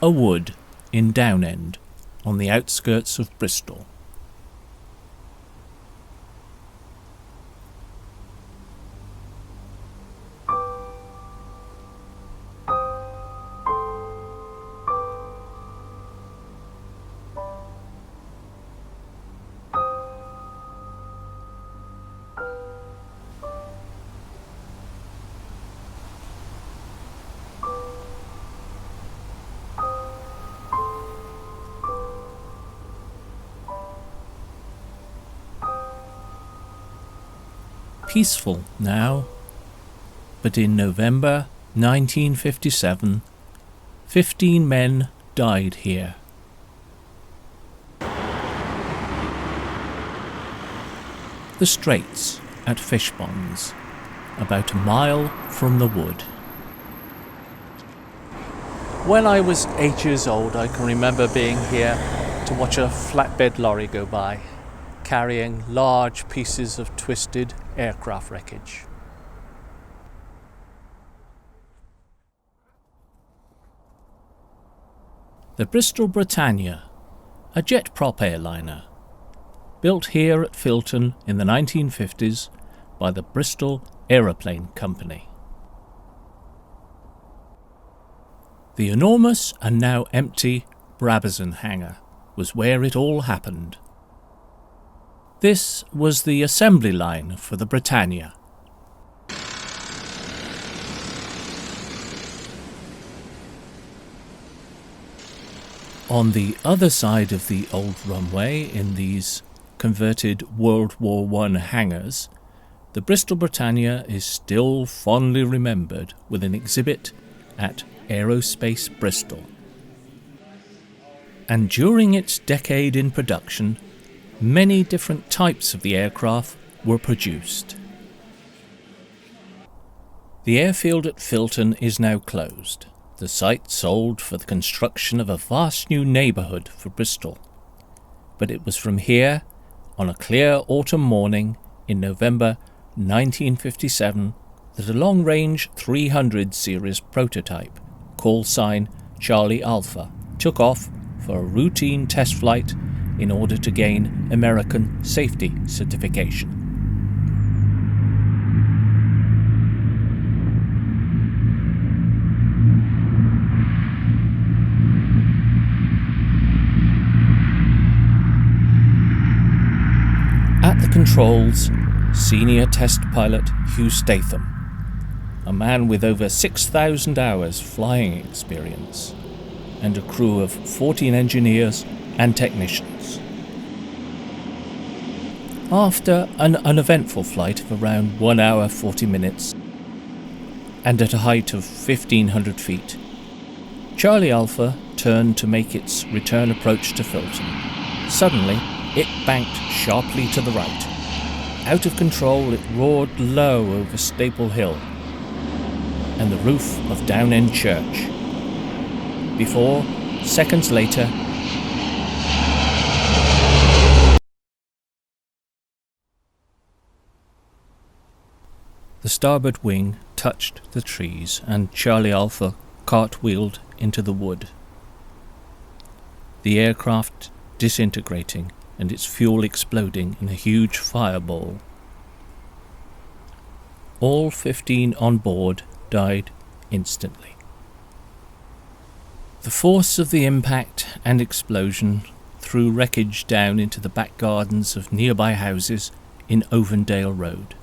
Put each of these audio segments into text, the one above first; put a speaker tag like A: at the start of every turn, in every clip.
A: a wood in Downend, on the outskirts of Bristol. Peaceful now, but in November 1957, 15 men died here. The Straits at Fishponds, about a mile from the wood. When I was 8 years old, I can remember being here to watch a flatbed lorry go by, carrying large pieces of twisted aircraft wreckage. The Bristol Britannia, a jet prop airliner, built here at Filton in the 1950s by the Bristol Aeroplane Company. The enormous and now empty Brabazon hangar was where it all happened. This was the assembly line for the Britannia. On the other side of the old runway, in these converted World War I hangars, the Bristol Britannia is still fondly remembered with an exhibit at Aerospace Bristol. And during its decade in production, many different types of the aircraft were produced. The airfield at Filton is now closed. The site sold for the construction of a vast new neighbourhood for Bristol. But it was from here, on a clear autumn morning in November 1957, that a long-range 300 series prototype, call sign Charlie Alpha, took off for a routine test flight in order to gain American safety certification. At the controls, senior test pilot Hugh Statham, a man with over 6,000 hours flying experience, and a crew of 14 engineers and technicians. After an uneventful flight of around 1 hour 40 minutes, and at a height of 1,500 feet, Charlie Alpha turned to make its return approach to Filton. Suddenly, it banked sharply to the right. Out of control, it roared low over Staple Hill and the roof of Downend Church, before, seconds later, the starboard wing touched the trees and Charlie Alpha cartwheeled into the wood. The aircraft disintegrating and its fuel exploding in a huge fireball. All 15 on board died instantly. The force of the impact and explosion threw wreckage down into the back gardens of nearby houses in Ovendale Road.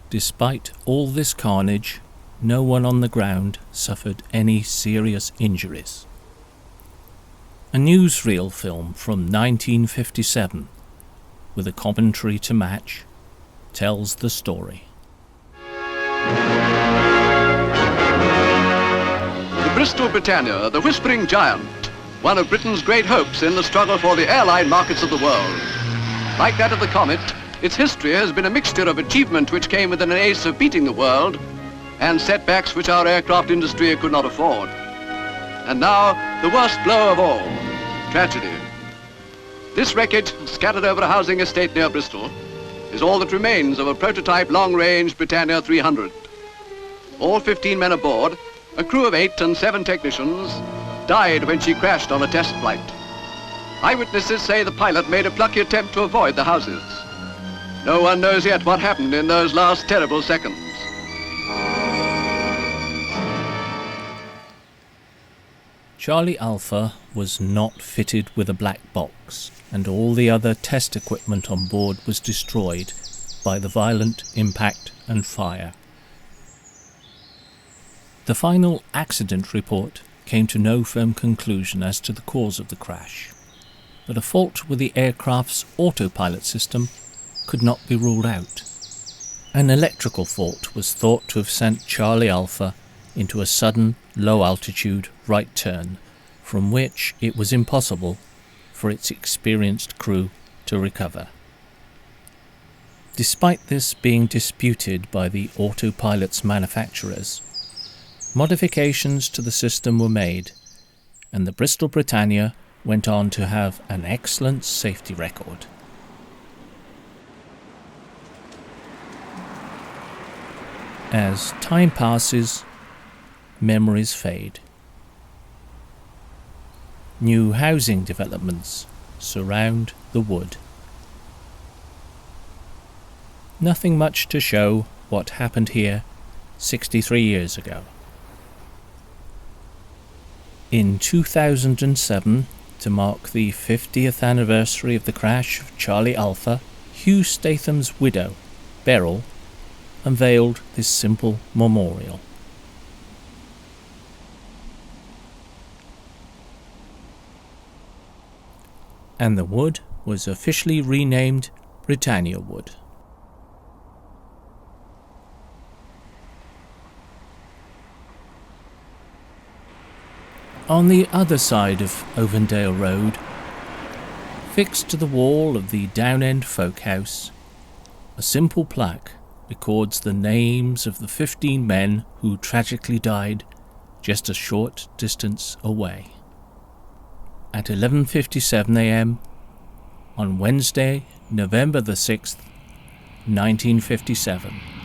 A: Despite all this carnage, no one on the ground suffered any serious injuries. A newsreel film from 1957, with a commentary to match, tells the story.
B: The Bristol Britannia, the whispering giant, one of Britain's great hopes in the struggle for the airline markets of the world. Like that of the Comet, its history has been a mixture of achievement which came within an ace of beating the world, and setbacks which our aircraft industry could not afford. And now, the worst blow of all, tragedy. This wreckage, scattered over a housing estate near Bristol, is all that remains of a prototype long-range Britannia 300. All 15 men aboard a crew of 8 and 7 technicians, died when she crashed on a test flight. Eyewitnesses say the pilot made a plucky attempt to avoid the houses. No one knows yet what happened in those last terrible seconds.
A: Charlie Alpha was not fitted with a black box, and all the other test equipment on board was destroyed by the violent impact and fire. The final accident report came to no firm conclusion as to the cause of the crash, but a fault with the aircraft's autopilot system could not be ruled out. An electrical fault was thought to have sent Charlie Alpha into a sudden, low-altitude right turn, from which it was impossible for its experienced crew to recover. Despite this being disputed by the autopilot's manufacturers, modifications to the system were made, and the Bristol Britannia went on to have an excellent safety record. As time passes, memories fade. New housing developments surround the wood. Nothing much to show what happened here 63 years ago. In 2007, to mark the 50th anniversary of the crash of Charlie Alpha, Hugh Statham's widow, Beryl, unveiled this simple memorial. And the wood was officially renamed Britannia Wood. On the other side of Ovendale Road, fixed to the wall of the Downend folk house, a simple plaque records the names of the 15 men who tragically died just a short distance away. At 11:57 a.m. on Wednesday, November the 6th, 1957.